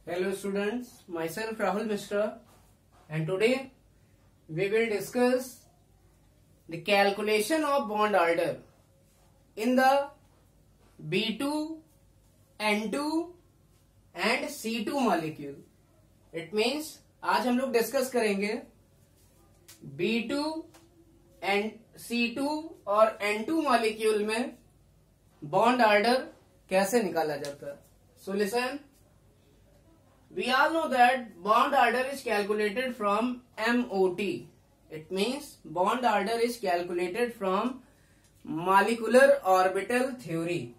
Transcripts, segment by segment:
Hello students, myself Rahul Mishra, and today we will discuss the calculation of bond order in the B2, N2 and C2 molecule. It means आज हम लोग discuss करेंगे B2 and C2 और N2 molecule में bond order कैसे निकाला जाता है. So listen. We all know that bond order is calculated from MOT. It means bond order is calculated from molecular orbital theory.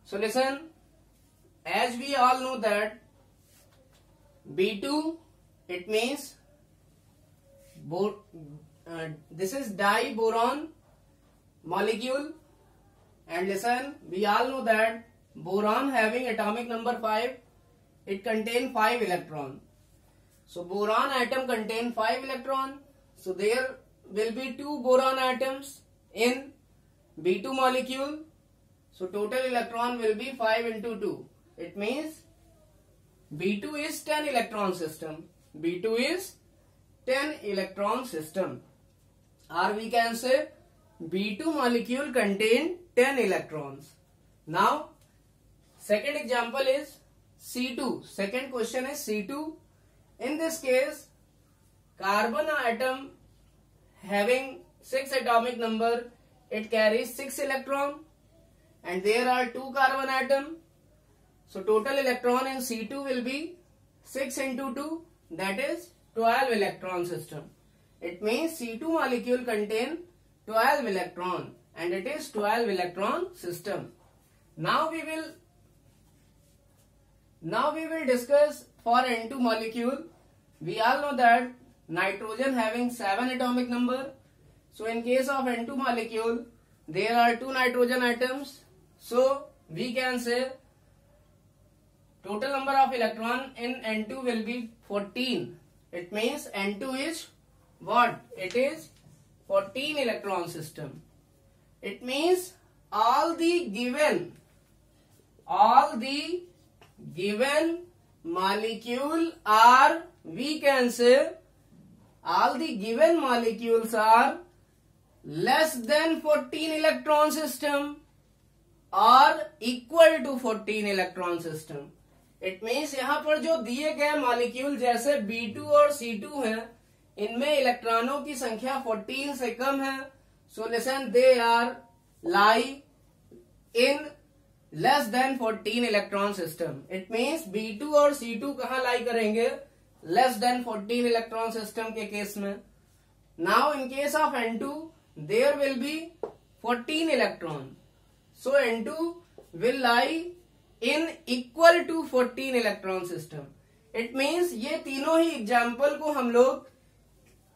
So listen, as we all know that B2, it means this is diboron molecule, and listen, we all know that boron having atomic number 5. It contain 5 electron. So boron atom contain 5 electron. So there will be 2 boron atoms in B2 molecule. So total electron will be 5 into 2. It means B2 is 10 electron system. B2 is 10 electron system. Or we can say B2 molecule contain 10 electrons. Now second example is C2. Second question is C2. In this case, carbon atom having 6 atomic number, it carries 6 electron, and there are 2 carbon atom. So total electron in C2 will be 6 into 2, that is 12 electron system. It means C2 molecule contain 12 electron, and it is 12 electron system. Now we will discuss for N2 molecule. We all know that nitrogen having 7 atomic number. So in case of N2 molecule, there are 2 nitrogen atoms. So we can say total number of electron in N2 will be 14. It means N2 is what? It is 14 electron system. It means all the given molecule are, we can say all the given molecules are less than 14 electron system or equal to 14 electron system. It means यहाँ पर जो दिए गए molecule जैसे B2 और C2 हैं, इनमें इलेक्ट्रॉनों की संख्या 14 से कम है. So listen, they are lie in less than 14 electron system. It means B2 और C2 कहां लाई करेंगे? लेस देन 14 इलेक्ट्रॉन सिस्टम के केस में. Now in case of N2 there will be 14 electron. So N2 will lie in equal to 14 electron system. It means ये तीनों ही example को हम लोग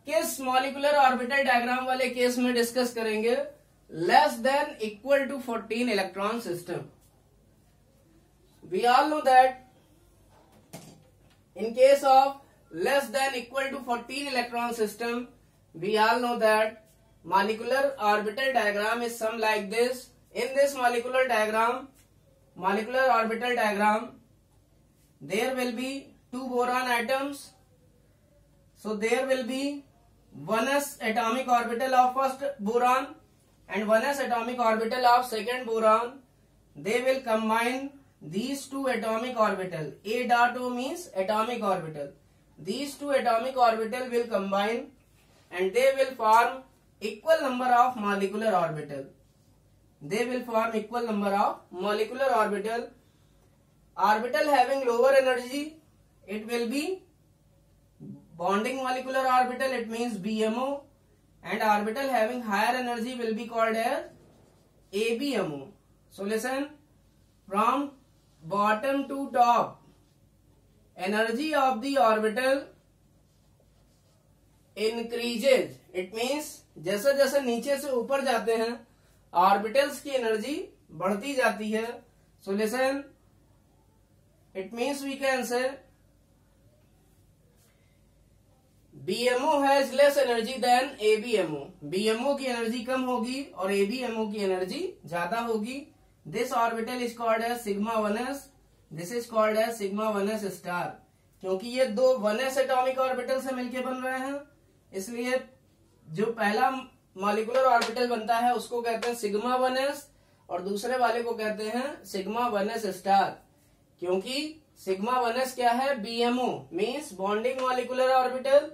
किस मॉलिकुलर ऑर्बिटल डायग्राम वाले केस में डिस्कस करेंगे? Less than equal to 14 electron system. We all know that in case of less than equal to 14 electron system, we all know that molecular orbital diagram is some like this. In this molecular orbital diagram, there will be 2 boron atoms. So there will be 1s atomic orbital of first boron and 1s atomic orbital of second boron. They will combine these 2 atomic orbital. A dot O means atomic orbital. These 2 atomic orbital will combine and they will form equal number of molecular orbital. They will form equal number of molecular orbital. Orbital having lower energy, it will be bonding molecular orbital, it means BMO, and orbital having higher energy will be called as ABMO. So listen, from bottom to top, energy of the orbital increases. It means जैसे जैसे नीचे से ऊपर जाते हैं orbitals की energy बढ़ती जाती है. So listen, it means we can say BMO has less energy than ABMO. BMO की एनर्जी कम होगी और ABMO की एनर्जी ज्यादा होगी. This orbital is called as sigma 1s. This is called as sigma 1s star, क्योंकि ये दो 1s atomic orbital से मिलके बन रहे हैं, इसलिए जो पहला मॉलिक्यूलर ऑर्बिटल बनता है उसको कहते हैं सिग्मा 1s और दूसरे वाले को कहते हैं सिग्मा 1s स्टार। क्योंकि सिग्मा 1s क्या है, BMO means bonding molecular orbital,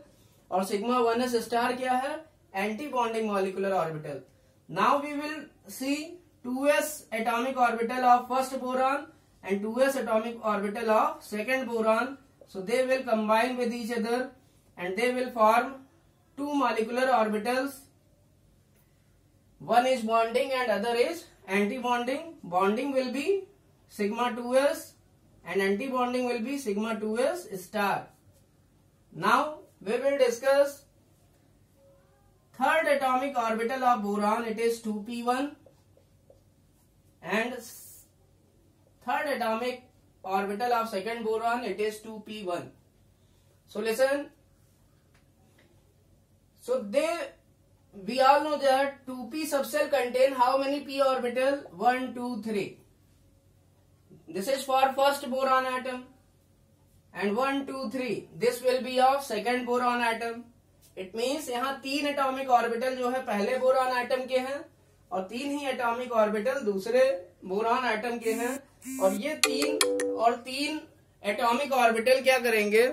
और सिग्मा 1s स्टार क्या है, anti bonding molecular orbital. Now we will see 2s atomic orbital of first boron and 2s atomic orbital of second boron. So they will combine with each other and they will form two molecular orbitals. One is bonding and other is anti-bonding. Bonding will be sigma 2s and anti-bonding will be sigma 2s star. Now we will discuss third atomic orbital of boron. It is 2p1. And third atomic orbital of second boron, it is 2p1. So listen, so we all know that 2p subcell contain how many p orbital? 1, 2, 3. This is for first boron atom, and 1, 2, 3 this will be of second boron atom. It means यहाँ 3 atomic orbital जो है पहले boron atom के हैं और 3 ही atomic orbital दूसरे boron atom के हैं, और ये 3 एटॉमिक ऑर्बिटल क्या करेंगे,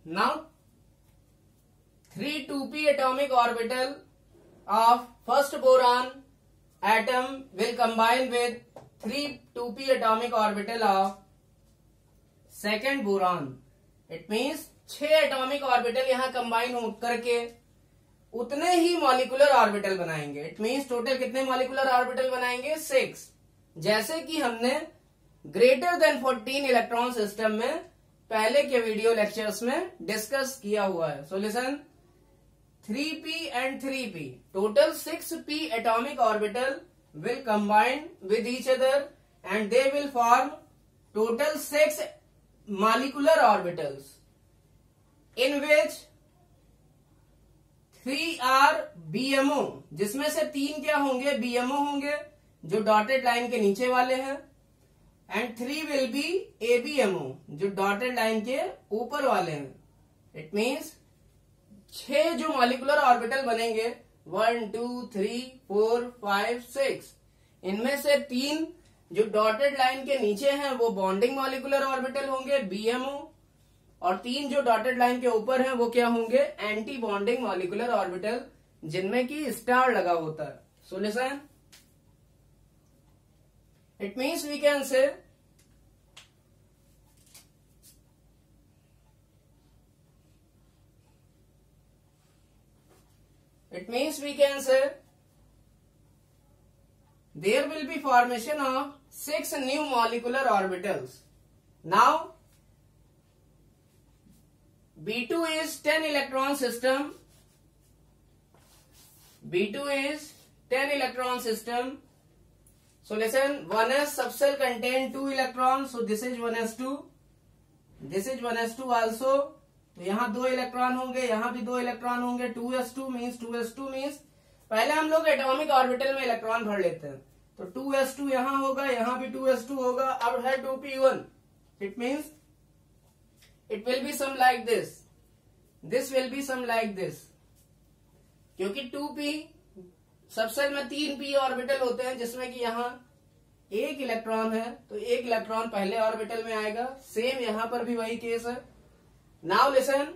now 3 2p atomic orbital of first boron atom will combine with 3 2p atomic orbital of second boron. It means 6 atomic orbital यहां कंबाइन हो करके उतने ही मॉलिक्यूलर ऑर्बिटल बनाएंगे। इट मीन्स टोटल कितने मॉलिक्यूलर ऑर्बिटल बनाएंगे, 6, जैसे कि हमने ग्रेटर देन 14 इलेक्ट्रॉन सिस्टम में पहले के वीडियो लेक्चर्स में डिस्कस किया हुआ है। So listen, 3p and 3p total 6p atomic orbital will combine with each other and they will form total 6 molecular orbitals in which 3 are BMO, जिसमें से 3 क्या होंगे, BMO होंगे जो डॉटेड लाइन के नीचे वाले हैं, एंड 3 विल बी ABMO जो डॉटेड लाइन के ऊपर वाले हैं। इट मीन्स 6 जो मॉलिक्यूलर ऑर्बिटल बनेंगे 1 2 3 4 5 6, इनमें से 3 जो डॉटेड लाइन के नीचे हैं वो बॉन्डिंग मॉलिक्यूलर ऑर्बिटल होंगे BMO, और 3 जो डॉटेड लाइन के ऊपर हैं वो क्या होंगे, एंटी बॉन्डिंग मॉलिक्यूलर ऑर्बिटल जिनमें की स्टार लगा होता है। So listen, it means we can say there will be formation of 6 new molecular orbitals. Now B2 is 10 electron system. B2 is 10 electron system. So listen, 1s subcell contain 2 electrons. So this is 1s2. This is 1s2 also. तो यहाँ 2 electron होंगे, यहाँ भी 2 electron होंगे। 2s2 means पहले हम लोग atomic orbital में इलेक्ट्रॉन भर लेते हैं, तो 2s2 यहाँ होगा, यहाँ भी 2s2 होगा। अब है 2p1, it means it will be some like this, this will be some like this, क्योंकि 2p सबसेल में 3p ऑर्बिटल होते हैं जिसमें कि यहाँ 1 इलेक्ट्रॉन है, तो 1 इलेक्ट्रॉन पहले ऑर्बिटल में आएगा। सेम यहाँ पर भी वही केस है। Now listen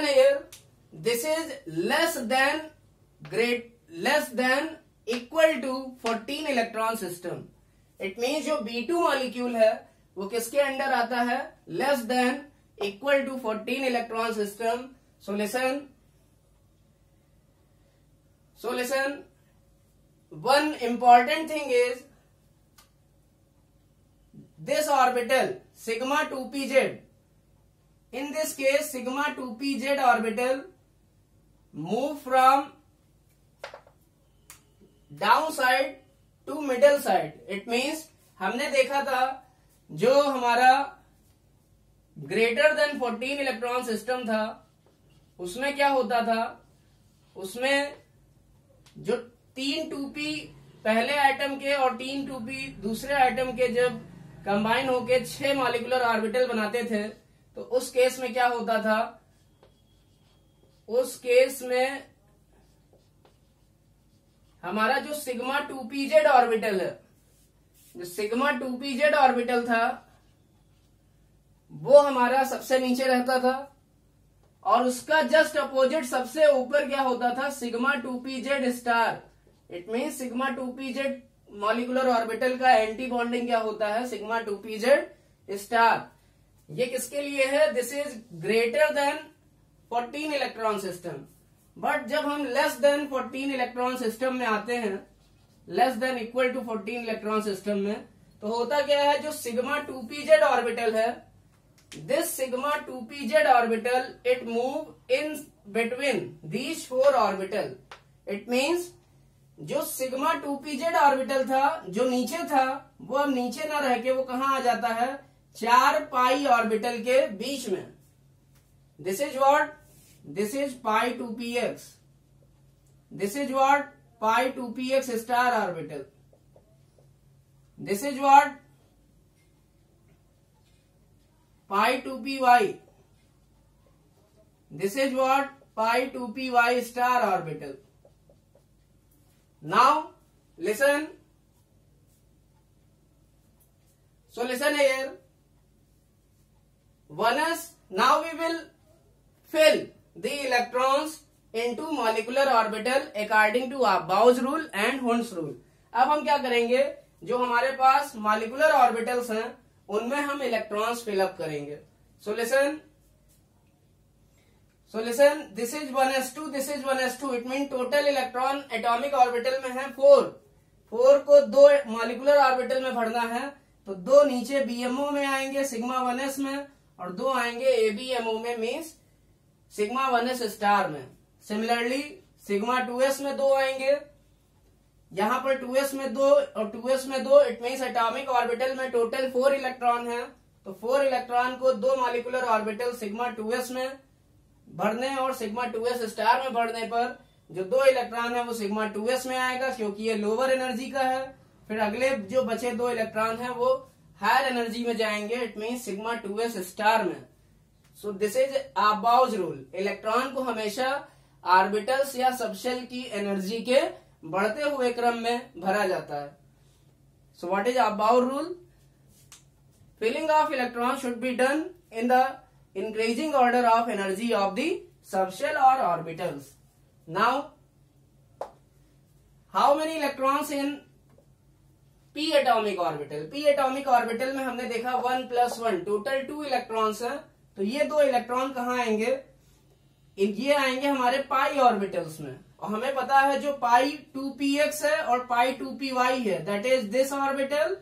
here, this is less than equal to 14 electron system. It means जो B2 मॉलिक्यूल है वो किसके अंडर आता है, less than equal to 14 electron system. So listen, one important thing is this orbital sigma 2pz, in this case sigma 2pz orbital move from downside to middle side. It means हमने देखा था जो हमारा greater than 14 electron system था उसमें क्या होता था, उसमें जो 3 2p पहले आइटम के और 3 2p दूसरे आइटम के जब कंबाइन होके 6 मॉलिक्यूलर ऑर्बिटल बनाते थे, तो उस केस में क्या होता था, उस केस में हमारा जो सिग्मा 2pz ऑर्बिटल है, जो सिग्मा 2pz ऑर्बिटल था वो हमारा सबसे नीचे रहता था, और उसका जस्ट अपोजिट सबसे ऊपर क्या होता था, sigma 2pz star. It mean sigma 2pz molecular orbital का एंटी बॉन्डिंग क्या होता है, सिग्मा 2pz स्टार। ये किसके लिए है, this is greater than 14 electron system. But जब हम लेस देन 14 इलेक्ट्रॉन सिस्टम में आते हैं, less than equal to 14 electron system में, तो होता क्या है, जो सिग्मा 2pz ऑर्बिटल है, this sigma 2pz orbital it move in between these 4 orbital. It means जो सिग्मा 2pz ऑर्बिटल था, जो नीचे था, वो अब नीचे ना रह के वो कहां आ जाता है, 4 पाई ऑर्बिटल के बीच में। This is what, this is pi 2px, this is what, pi 2px star orbital, this is what, pi 2py, this is what, pi 2py star orbital. Now listen, so listen here, once now we will fill the electrons into molecular orbital according to Bau's rule and Hund's rule. अब हम क्या करेंगे, जो हमारे पास molecular orbitals हैं उनमें हम electrons fill up करेंगे। So listen, this is 1s2, this is 1s2। It mean total electron atomic orbital में है 4 को 2 मॉलिक्यूलर ऑर्बिटल में भरना है, तो 2 नीचे बीएमओ में आएंगे सिग्मा 1s में, और 2 आएंगे एबीएमओ में, मीन्स सिग्मा 1s स्टार में। सिमिलरली सिग्मा 2s में 2 आएंगे, यहां पर 2s में 2 और 2s में 2, इट मीन्स एटॉमिक ऑर्बिटल में टोटल 4 इलेक्ट्रॉन है, तो 4 इलेक्ट्रॉन को 2 मॉलिक्यूलर ऑर्बिटल सिग्मा 2s में भरने और सिग्मा 2s स्टार में भरने पर जो 2 इलेक्ट्रॉन है वो सिग्मा 2s में आएगा, क्योंकि ये लोअर एनर्जी का है। फिर अगले जो बचे 2 इलेक्ट्रॉन है वो हायर एनर्जी में जाएंगे, it means sigma 2s star में। So this is Aufbau rule, electron को हमेशा ऑर्बिटल्स या सबशेल की एनर्जी के बढ़ते हुए क्रम में भरा जाता है। So what is Aufbau rule, filling of electron should be done in the increasing order of energy of the subshell or orbitals. Now, how many electrons in p atomic orbital? p atomic orbital में हमने देखा 1 + 1, total 2 electrons हैं, तो ये 2 electron कहाँ आएंगे, ये आएंगे हमारे पाई ऑर्बिटल्स में, और हमें पता है जो पाई 2px है और पाई 2py है, that is this orbital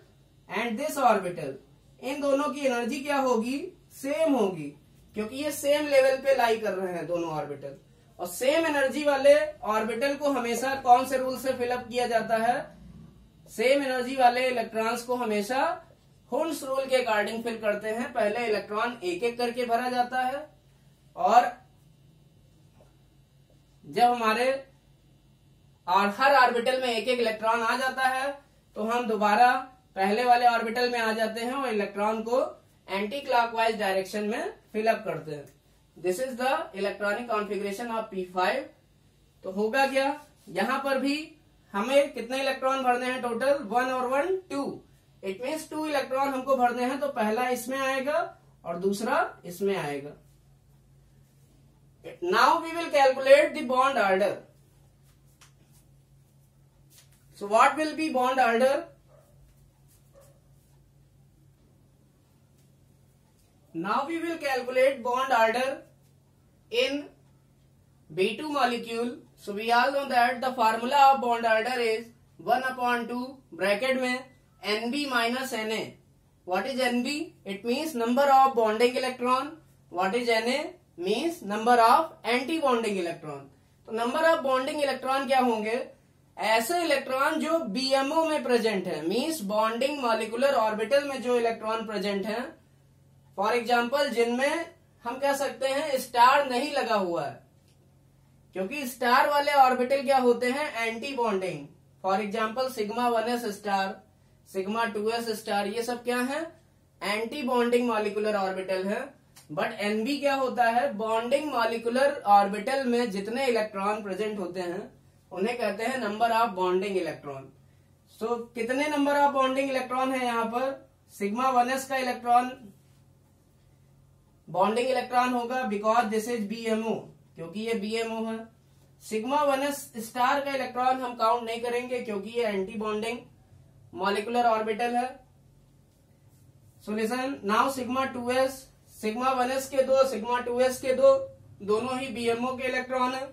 and this orbital, इन दोनों की एनर्जी क्या होगी, सेम होगी, क्योंकि ये सेम लेवल पे लाई कर रहे हैं दोनों ऑर्बिटल। और सेम एनर्जी वाले ऑर्बिटल को हमेशा कौन से रूल से फिलअप किया जाता है, सेम एनर्जी वाले इलेक्ट्रॉन्स को हमेशा हुंड्स रूल के अकॉर्डिंग फिल करते हैं। पहले इलेक्ट्रॉन एक एक करके भरा जाता है, और जब हमारे हर ऑर्बिटल में एक एक इलेक्ट्रॉन आ जाता है, तो हम दोबारा पहले वाले ऑर्बिटल में आ जाते हैं और इलेक्ट्रॉन को एंटी क्लॉकवाइज डायरेक्शन में फिलअप करते हैं। This is the electronic configuration of P5। तो होगा क्या, यहां पर भी हमें कितने इलेक्ट्रॉन भरने हैं, टोटल 1 और 1 2, इट मीन्स 2 इलेक्ट्रॉन हमको भरने हैं, तो पहला इसमें आएगा और दूसरा इसमें आएगा। Now we will calculate the bond order. So what will be bond order, now we will calculate bond order in B2 molecule. So we all know that the formula of bond order is 1/2 bracket में Nb minus Na. What is Nb? It means number of bonding electron. What is Na? Means number of anti bonding electron. तो number of bonding electron क्या होंगे, ऐसे electron जो BMO में present है, means bonding molecular orbital में जो electron present है, फॉर एग्जाम्पल जिनमें हम कह सकते हैं स्टार नहीं लगा हुआ है, क्योंकि स्टार वाले ऑर्बिटल क्या होते हैं, anti bonding, for example sigma 1s star, sigma 2s star, ये सब क्या है? एंटी बॉन्डिंग मॉलिक्यूलर ऑर्बिटल है। बट एनबी क्या होता है? बॉन्डिंग मॉलिक्यूलर ऑर्बिटल में जितने इलेक्ट्रॉन प्रेजेंट होते हैं उन्हें कहते हैं नंबर ऑफ बॉन्डिंग इलेक्ट्रॉन। सो कितने नंबर ऑफ बॉन्डिंग इलेक्ट्रॉन है यहाँ पर? सिग्मा 1s का इलेक्ट्रॉन बॉन्डिंग इलेक्ट्रॉन होगा बिकॉज दिस इज बीएमओ, क्योंकि ये बीएमओ है। सिग्मा 1s स्टार का इलेक्ट्रॉन हम काउंट नहीं करेंगे क्योंकि ये एंटी बॉन्डिंग मॉलिक्यूलर ऑर्बिटल है। So listen now sigma 2s, sigma 1s के दो, सिग्मा 2s के दो, दोनों ही बीएमओ के इलेक्ट्रॉन है।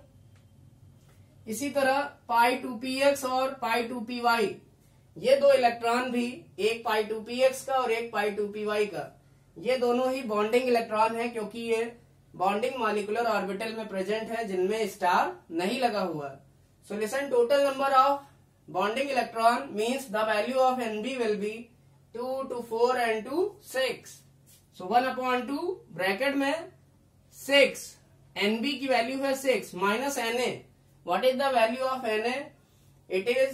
इसी तरह पाई 2px और पाई 2py, ये दो इलेक्ट्रॉन भी, एक पाई 2px का और एक पाई 2py का, ये दोनों ही बॉन्डिंग इलेक्ट्रॉन है क्योंकि ये बॉन्डिंग मॉलिक्यूलर ऑर्बिटल में प्रेजेंट है जिनमें स्टार नहीं लगा हुआ। So listen total number of bonding electron means the value of NB will be 2 to 4 and to 6। So 1/2 bracket में 6, एनबी की वैल्यू है 6 minus Na। What is the value of Na? इट इज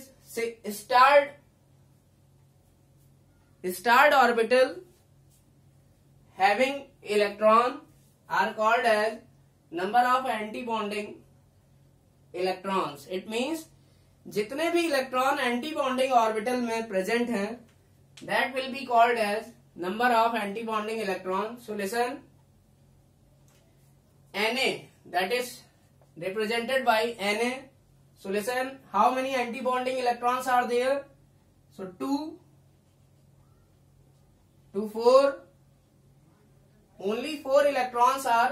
starred orbital having electron are called as number of anti-bonding electrons। It means जितने भी electron anti bonding orbital में present हैं that will be called as number of anti bonding electron। So listen, Na, that is represented by Na। So listen, how many anti bonding electrons are there? So 2 to 4, only 4 electrons are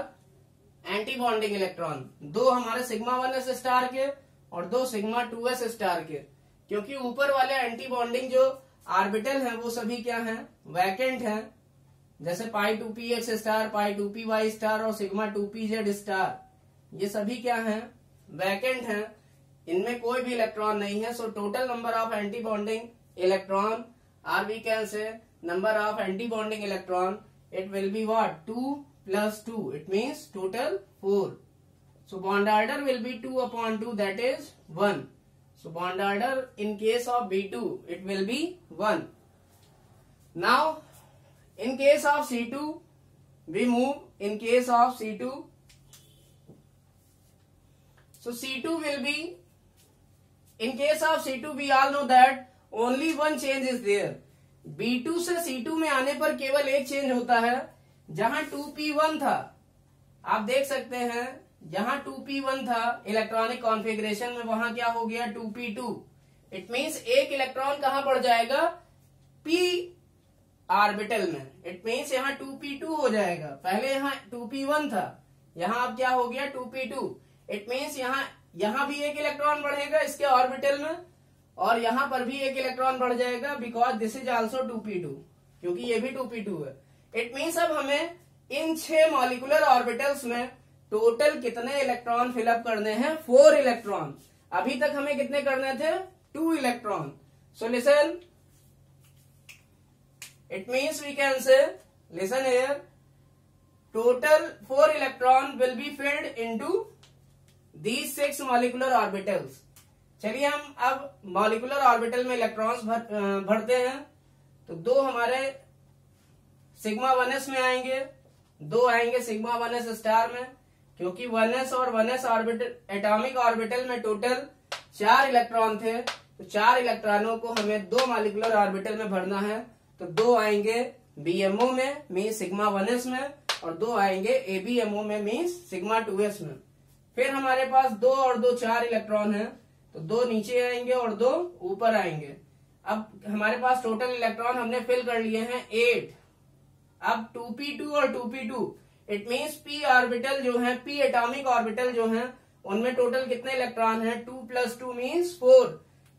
anti bonding electron, 2 हमारे sigma 1s star के और 2 sigma 2s star के, क्योंकि ऊपर वाले anti bonding जो orbital हैं वो सभी क्या हैं? वैकेंट हैं। जैसे पाई 2px स्टार, पाई 2py स्टार और सिग्मा 2pz स्टार, ये सभी क्या हैं? वैकेंट हैं, इनमें कोई भी इलेक्ट्रॉन नहीं है। So total number of anti bonding electron are we can say number of anti bonding electron, it will be what? 2 plus 2, it means total 4। So bond order will be 2/2, that is 1। So bond order in case of B2 it will be 1। Now in case of C2 we move, in case of C2, so C2 will be, in case of C2 we all know that only one change is there। B2 से C2 में आने पर केवल एक change होता है। जहां 2p1 था, आप देख सकते हैं जहां 2p1 था इलेक्ट्रॉनिक कॉन्फ़िगरेशन में, वहां क्या हो गया? 2p2। इट मींस एक इलेक्ट्रॉन कहां बढ़ जाएगा? p ऑर्बिटल में। इट मींस यहां 2p2 हो जाएगा। पहले यहां 2p1 था, यहां अब क्या हो गया? 2p2। इट मींस यहां भी एक इलेक्ट्रॉन बढ़ेगा इसके ऑर्बिटल में, और यहां पर भी एक इलेक्ट्रॉन बढ़ जाएगा because this is also 2p2, क्योंकि ये भी 2p2 है। इट मीन्स अब हमें इन 6 मॉलिक्यूलर ऑर्बिटल्स में टोटल कितने इलेक्ट्रॉन फिलअप करने हैं? 4 इलेक्ट्रॉन। अभी तक हमें कितने करने थे? 2 electron. So listen, it means we can say, listen here, total 4 electron will be filled into these 6 molecular orbitals. चलिए हम अब मॉलिक्यूलर ऑर्बिटल में इलेक्ट्रॉन्स भरते हैं। तो 2 हमारे सिग्मा 1s में आएंगे, 2 आएंगे सिग्मा 1s स्टार में, क्योंकि 1s और 1s ऑर्बिटल, एटॉमिक ऑर्बिटल में टोटल 4 इलेक्ट्रॉन थे। तो 4 इलेक्ट्रॉनों को हमें 2 मॉलिक्यूलर ऑर्बिटल में भरना है। तो 2 आएंगे बीएमओ में मीन्स सिग्मा 1s में, और 2 आएंगे एबीएमओ में मीन्स सिग्मा 2s में। फिर हमारे पास 2 और 2 4 इलेक्ट्रॉन है, तो 2 नीचे आएंगे और 2 ऊपर आएंगे। अब हमारे पास टोटल इलेक्ट्रॉन हमने फिल कर लिए हैं 8। अब 2p2 और 2p2, it means p orbital जो है, p एटॉमिक ऑर्बिटल जो है, उनमें टोटल कितने इलेक्ट्रॉन हैं? 2 + 2 मीन्स 4।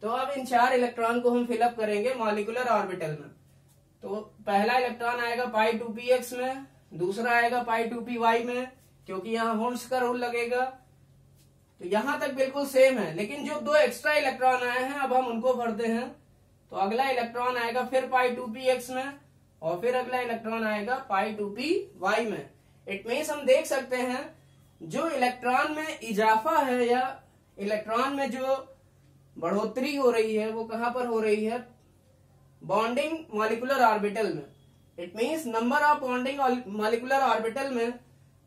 तो अब इन 4 इलेक्ट्रॉन को हम फिलअप करेंगे मॉलिक्यूलर ऑर्बिटल में। तो पहला इलेक्ट्रॉन आएगा पाई 2px में, दूसरा आएगा पाई 2py में, क्योंकि यहाँ होल्स का रूल लगेगा। तो यहां तक बिल्कुल सेम है, लेकिन जो 2 एक्स्ट्रा इलेक्ट्रॉन आए हैं अब हम उनको भरते हैं। तो अगला इलेक्ट्रॉन आएगा फिर पाई 2px में, और फिर अगला इलेक्ट्रॉन आएगा पाई 2py में। इट मीन्स हम देख सकते हैं जो इलेक्ट्रॉन में इजाफा है या इलेक्ट्रॉन में जो बढ़ोतरी हो रही है वो कहां पर हो रही है, बॉन्डिंग मॉलिक्यूलर ऑर्बिटल में। It means number of bonding molecular orbital में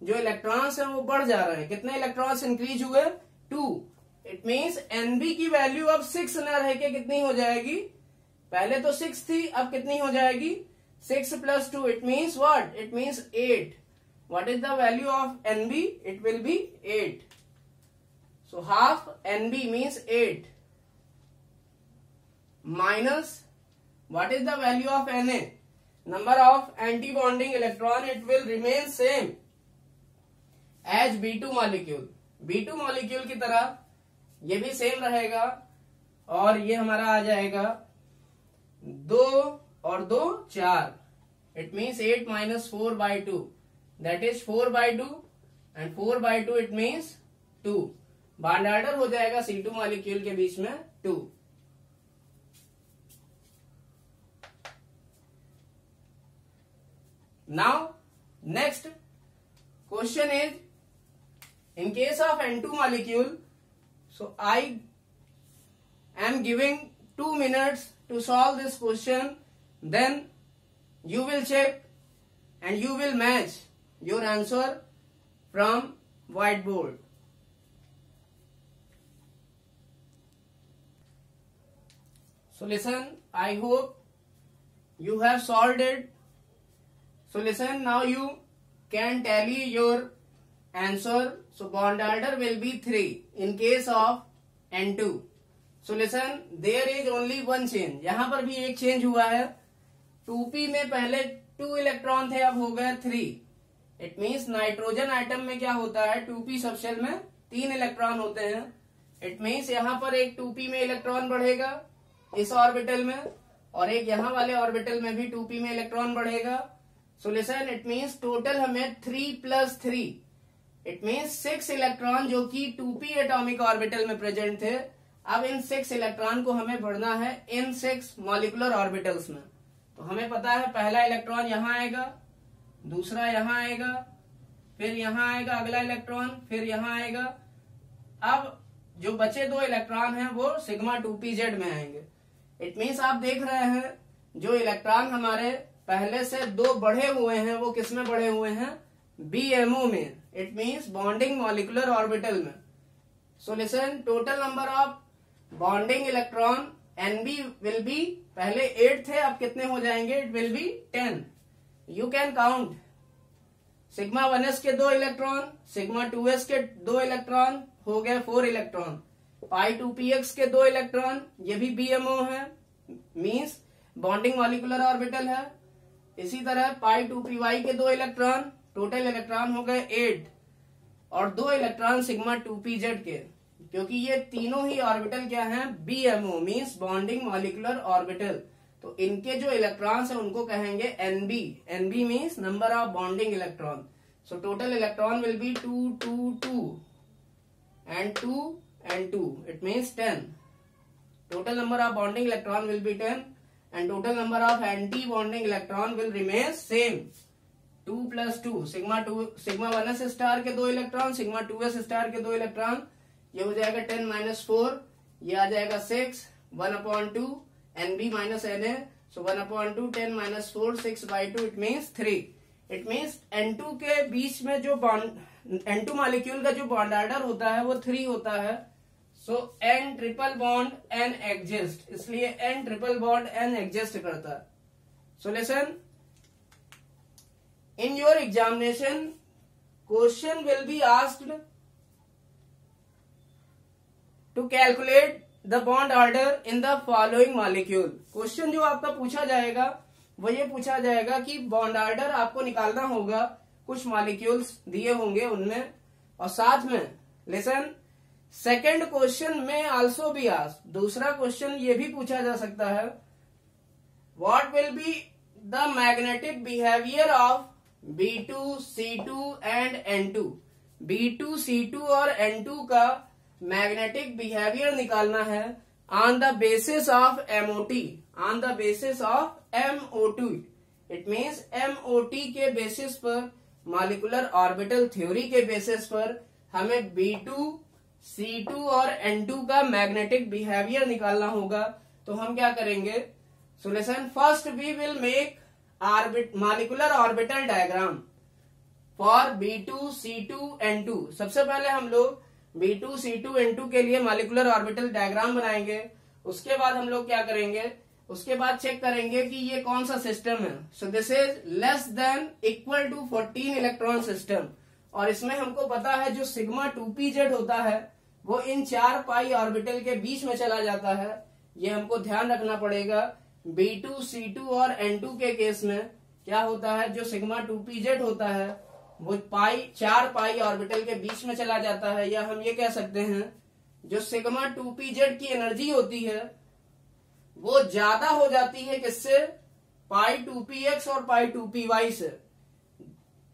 जो इलेक्ट्रॉन्स हैं वो बढ़ जा रहे हैं। कितने इलेक्ट्रॉन्स इंक्रीज हुए, 2। इट मीन्स एनबी की वैल्यू अब 6 न रह के कितनी हो जाएगी, पहले तो 6 थी, अब कितनी हो जाएगी, 6 + 2। It means what, it means 8। What is the value of NB, it will be 8। So half NB means 8 minus what is the value of Na, number of anti bonding electron, it will remain same as B2 molecule। B2 molecule की तरह ये भी same रहेगा और ये हमारा आ जाएगा 2 और 2 4। It means 8 - 4/2 that is 4/2 and 4/2 it means 2। Bond order हो जाएगा C2 मॉलिक्यूल के बीच में 2। Now, next question is, in case of N2 molecule, so I am giving 2 minutes to solve this question, then you will check and you will match your answer from whiteboard. So listen, I hope you have solved it. So listen, now you can tally your answer. So bond order will be 3 in case of N2. So listen, there is only one change. यहाँ पर भी एक change हुआ है। 2p में पहले 2 electron थे, अब हो गए 3। इट मीन्स नाइट्रोजन आइटम में क्या होता है, 2p सबशेल में 3 इलेक्ट्रॉन होते हैं। इट मीन्स यहाँ पर एक 2p में इलेक्ट्रॉन बढ़ेगा इस ऑर्बिटल में, और एक यहाँ वाले ऑर्बिटल में भी 2p में इलेक्ट्रॉन बढ़ेगा। सो लिसन, इट मीन्स टोटल हमें 3 + 3, इट मीन्स 6 इलेक्ट्रॉन जो कि 2p एटॉमिक ऑर्बिटल में प्रेजेंट थे, अब इन 6 इलेक्ट्रॉन को हमें भरना है इन 6 मॉलिक्यूलर ऑर्बिटल्स में। तो हमें पता है पहला इलेक्ट्रॉन यहाँ आएगा, दूसरा यहाँ आएगा, फिर यहाँ आएगा अगला इलेक्ट्रॉन, फिर यहाँ आएगा। अब जो बचे 2 इलेक्ट्रॉन हैं वो सिग्मा 2pz में आएंगे। इट मीन्स आप देख रहे हैं जो इलेक्ट्रॉन हमारे पहले से 2 बढ़े हुए हैं वो किस में बढ़े हुए हैं, BMO में। It means bonding molecular orbital में। So listen, total number of bonding electron Nb will be, पहले 8 थे अब कितने हो जाएंगे, it will be 10। You can count sigma 1s के 2 इलेक्ट्रॉन, सिग्मा 2s के 2 इलेक्ट्रॉन, हो गए 4 इलेक्ट्रॉन। पाई 2px के 2 इलेक्ट्रॉन, ये भी BMO है, मीन्स बॉन्डिंग मॉलिक्यूलर ऑर्बिटल है। इसी तरह पाई 2py के 2 इलेक्ट्रॉन, टोटल इलेक्ट्रॉन हो गए 8, और 2 इलेक्ट्रॉन सिग्मा 2pz के, क्योंकि ये तीनों ही ऑर्बिटल क्या हैं, BMO means bonding molecular orbital. तो इनके जो इलेक्ट्रॉन्स हैं उनको कहेंगे NB। NB means number of bonding electron. So total electron will be 2 2 2 and 2 and 2, it means 10. Total number of bonding electron will be 10 and total number of anti-bonding electron will remain same, 2 + 2। Sigma 1s star के 2 electron, sigma 2s star के 2 electron, ये हो जाएगा 10 - 4, ये आ जाएगा 6, 1/2 Nb - Na, so 1/2 10 - 4 6/2, it means 3। It means N2 के बीच में जो N2 मॉलिक्यूल का जो बॉन्ड ऑर्डर होता है वो 3 होता है। So N triple bond N exist, इसलिए N triple bond N exist करता है। So listen, in your examination question will be asked to calculate the bond order in the following molecule. Question जो आपका पूछा जाएगा वो ये पूछा जाएगा कि बॉन्ड ऑर्डर आपको निकालना होगा, कुछ मॉलिक्यूल्स दिए होंगे उनमें, और साथ में लिसन, सेकंड क्वेश्चन में आल्सो बी आस्क्ड, दूसरा क्वेश्चन ये भी पूछा जा सकता है, what will be the magnetic behaviour of B2, C2 and N2। B2, C2 और N2 का मैग्नेटिक बिहेवियर निकालना है on the basis of MOT, on the basis of MOT। It means MOT के बेसिस पर, मॉलिक्यूलर ऑर्बिटल थ्योरी के basis पर हमें B2, C2 और N2 का मैग्नेटिक बिहेवियर निकालना होगा। तो हम क्या करेंगे, solution first we will make molecular orbital diagram for B2 C2 N2। सबसे पहले हम लोग B2 C2 N2 के लिए मॉलिक्यूलर ऑर्बिटल डायग्राम बनाएंगे। उसके बाद हम लोग क्या करेंगे, उसके बाद चेक करेंगे कि ये कौन सा सिस्टम है। So this is less than equal to 14 electron system. और इसमें हमको पता है जो सिग्मा 2pz होता है वो इन 4 पाई ऑर्बिटल के बीच में चला जाता है। ये हमको ध्यान रखना पड़ेगा। B2 C2 और N2 के केस में क्या होता है, जो सिग्मा 2pz होता है वो 4 पाई ऑर्बिटल के बीच में चला जाता है। या हम ये कह सकते हैं जो सिग्मा 2pz की एनर्जी होती है वो ज्यादा हो जाती है किससे, पाई 2px और पाई 2py से।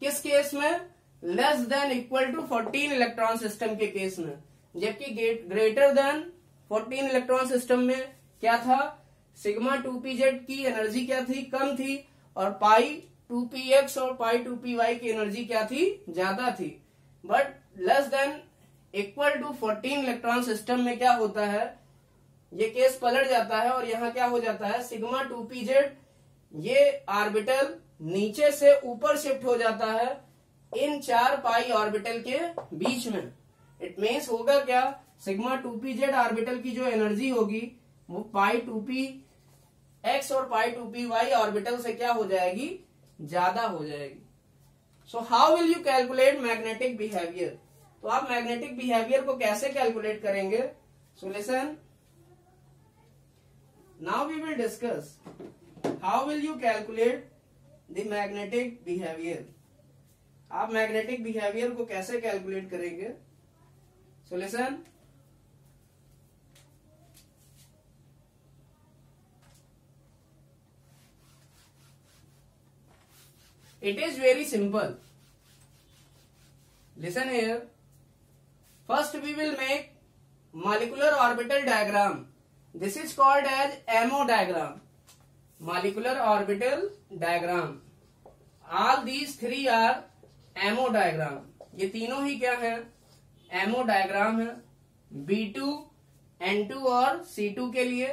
किस केस में, less than equal to 14 electron system के केस में। जबकि ग्रेटर देन 14 इलेक्ट्रॉन सिस्टम में क्या था, सिग्मा 2pz की एनर्जी क्या थी, कम थी, और पाई 2px और पाई 2py की एनर्जी क्या थी, ज्यादा थी। But less than equal to 14 electron system में क्या होता है, ये केस पलट जाता है और यहाँ क्या हो जाता है, सिग्मा 2pz ये ऑर्बिटल नीचे से ऊपर शिफ्ट हो जाता है इन 4 पाई ऑर्बिटल के बीच में। इट मीन्स होगा क्या, सिग्मा 2pz ऑर्बिटल की जो एनर्जी होगी वो पाई 2px और पाई 2py ऑर्बिटल से क्या हो जाएगी, ज्यादा हो जाएगी। So how will you calculate magnetic behaviour. तो आप मैग्नेटिक बिहेवियर को कैसे कैलकुलेट करेंगे, solution now we will discuss how will you calculate the magnetic behaviour. आप मैग्नेटिक बिहेवियर को कैसे कैलकुलेट करेंगे, solution it is very simple. Listen here. First we will make molecular orbital diagram. This is called as MO diagram. Molecular orbital diagram. All these three are MO diagram. ये तीनों ही क्या है, MO diagram है। B2 N2 और C2 के लिए,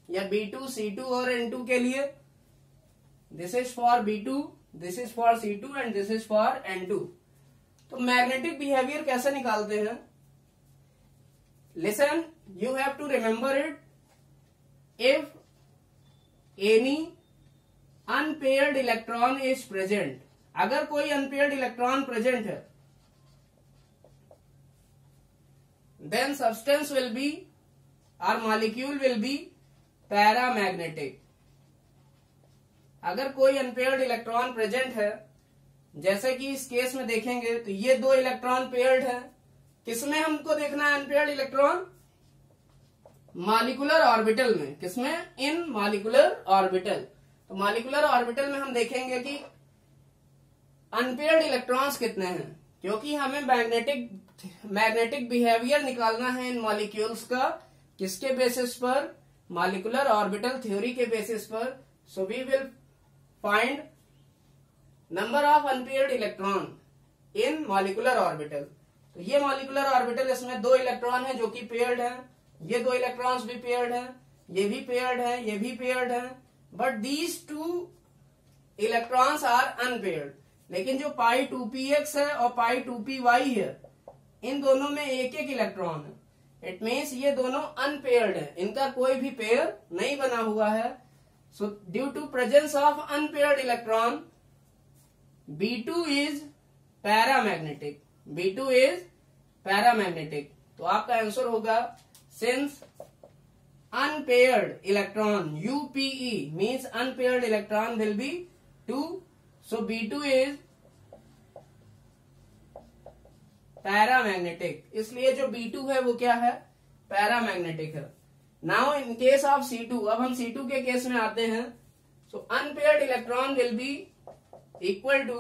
या B2 C2 और N2 के लिए। This is for B2, this is for C2 and this is for N2। तो मैग्नेटिक बिहेवियर कैसे निकालते हैं, listen you have to remember it. If any unpaired electron is present, अगर कोई अनपेयर्ड इलेक्ट्रॉन प्रेजेंट है, then substance will be और molecule will be paramagnetic. अगर कोई अनपेयर्ड इलेक्ट्रॉन प्रेजेंट है, जैसे कि इस केस में देखेंगे तो ये 2 इलेक्ट्रॉन पेयर्ड है। किसमें हमको देखना है अनपेयर्ड इलेक्ट्रॉन, मॉलिक्यूलर ऑर्बिटल में। किसमें, इन मॉलिक्यूलर ऑर्बिटल। तो मॉलिक्यूलर ऑर्बिटल में हम देखेंगे कि अनपेयर्ड इलेक्ट्रॉन्स कितने हैं, क्योंकि हमें मैग्नेटिक बिहेवियर निकालना है इन मॉलिक्यूल्स का। किसके बेसिस पर, मॉलिक्यूलर ऑर्बिटल थ्योरी के बेसिस पर। So we will find number of unpaired electron in molecular orbital। तो ये molecular orbital, इसमें 2 इलेक्ट्रॉन है जो कि पेयर्ड है, ये 2 इलेक्ट्रॉन्स भी पेयर्ड है, ये भी पेयर्ड है, ये भी पेयर्ड है। But these 2 electrons are unpaired. लेकिन जो पाई 2px है और पाई 2py है, इन दोनों में एक एक इलेक्ट्रॉन है। इट मीन्स ये दोनों अनपेयर्ड है, इनका कोई भी पेयर नहीं बना हुआ है। So due to presence of unpaired electron, B2 is paramagnetic. B2 is paramagnetic. तो आपका आंसर होगा, since unpaired electron UPE means unpaired electron will be 2. So B2 is paramagnetic. इसलिए जो B2 है वो क्या है, paramagnetic है। Now in case of C2, अब हम C2 के केस में आते हैं। So unpaired electron will be equal to,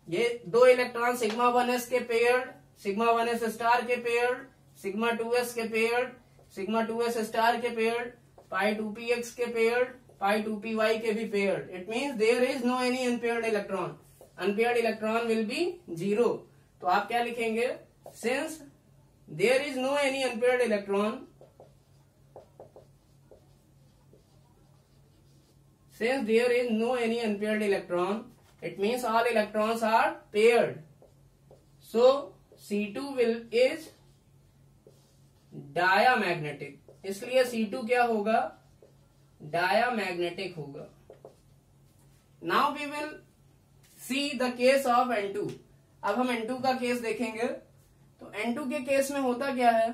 ये 2 इलेक्ट्रॉन सिग्मा 1s के पेयर्ड, सिग्मा 1s स्टार के पेयर्ड, सिग्मा 2s के पेयर्ड, सिग्मा 2s स्टार के पेयर्ड, पाई 2px के पेयर्ड, पाई 2py के भी paired. It means there is no any unpaired electron. Unpaired electron will be 0। तो आप क्या लिखेंगे, since there is no any unpaired electron, since there is no any unpaired electron, it means all electrons are paired. So C2 is diamagnetic, इसलिए C2 क्या होगा, diamagnetic होगा. Now we will see the case of N2. अब हम N2 का case देखेंगे. तो N2 के केस में होता क्या है,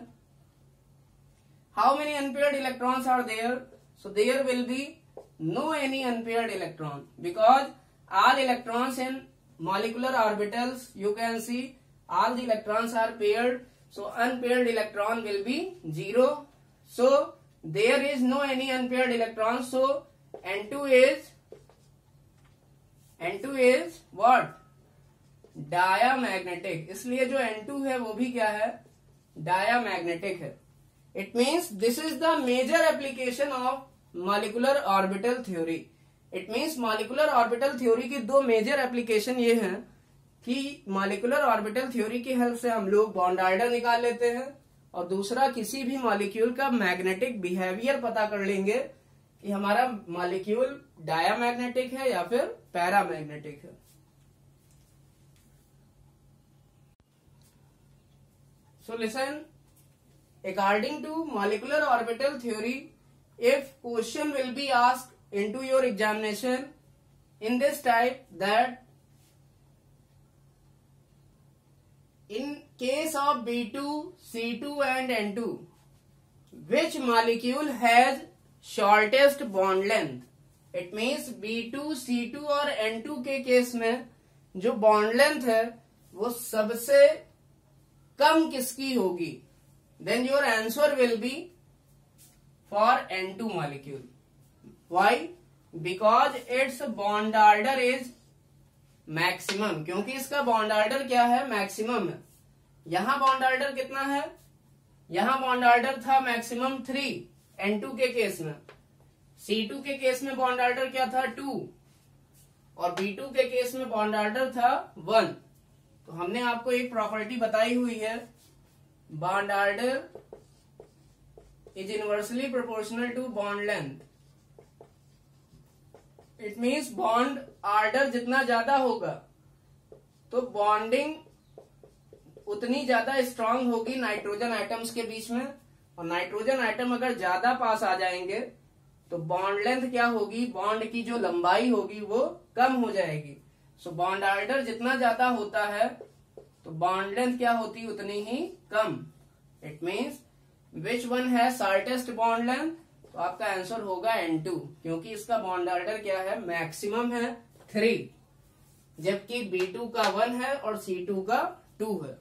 how many unpaired electrons are there? So there will be no any unpaired electron, because all electrons in molecular orbitals, you can see all the electrons are paired, so unpaired electron will be 0. So there is no any unpaired electron, so N2 is what, diamagnetic. इसलिए जो N2 है वो भी क्या है, diamagnetic है. It means this is the major application of molecular orbital theory. It means molecular orbital theory की दो major application ये हैं कि molecular orbital theory की हेल्प से हम लोग बॉन्ड ऑर्डर निकाल लेते हैं, और दूसरा किसी भी मॉलिक्यूल का मैग्नेटिक बिहेवियर पता कर लेंगे कि हमारा मॉलिक्यूल डायामैग्नेटिक है या फिर पैरामैग्नेटिक है. So listen, according to molecular orbital theory, if question will be asked into your examination in this type, that in case of B2, C2 and N2, which molecule has shortest bond length? It means B2, C2 और N2 के case में जो bond length है वो सबसे कम किसकी होगी? Then your answer will be for N2 molecule. Why? Because its bond order is maximum, क्योंकि इसका बॉन्ड ऑर्डर क्या है, मैक्सिमम है. यहां बॉन्ड ऑर्डर कितना है, यहां बॉन्ड ऑर्डर था मैक्सिमम 3 N2 के केस में. C2 के केस में बॉन्ड ऑर्डर क्या था, 2, और B2 के केस में बॉन्ड ऑर्डर था 1. तो हमने आपको एक प्रॉपर्टी बताई हुई है, bond order is inversely proportional to bond length. It means bond order जितना ज्यादा होगा तो बॉन्डिंग उतनी ज्यादा स्ट्रांग होगी नाइट्रोजन एटम्स के बीच में, और नाइट्रोजन एटम अगर ज्यादा पास आ जाएंगे तो बॉन्ड लेंथ क्या होगी, बॉन्ड की जो लंबाई होगी वो कम हो जाएगी. सो बॉन्ड ऑर्डर जितना ज्यादा होता है तो बॉन्ड लेंथ क्या होती, उतनी ही कम. इट मीन्स विच वन है शॉर्टेस्ट बॉन्ड लेंथ, तो आपका आंसर होगा N2, क्योंकि इसका बॉन्ड ऑर्डर क्या है, मैक्सिमम है 3, जबकि B2 का 1 है और C2 का 2 है.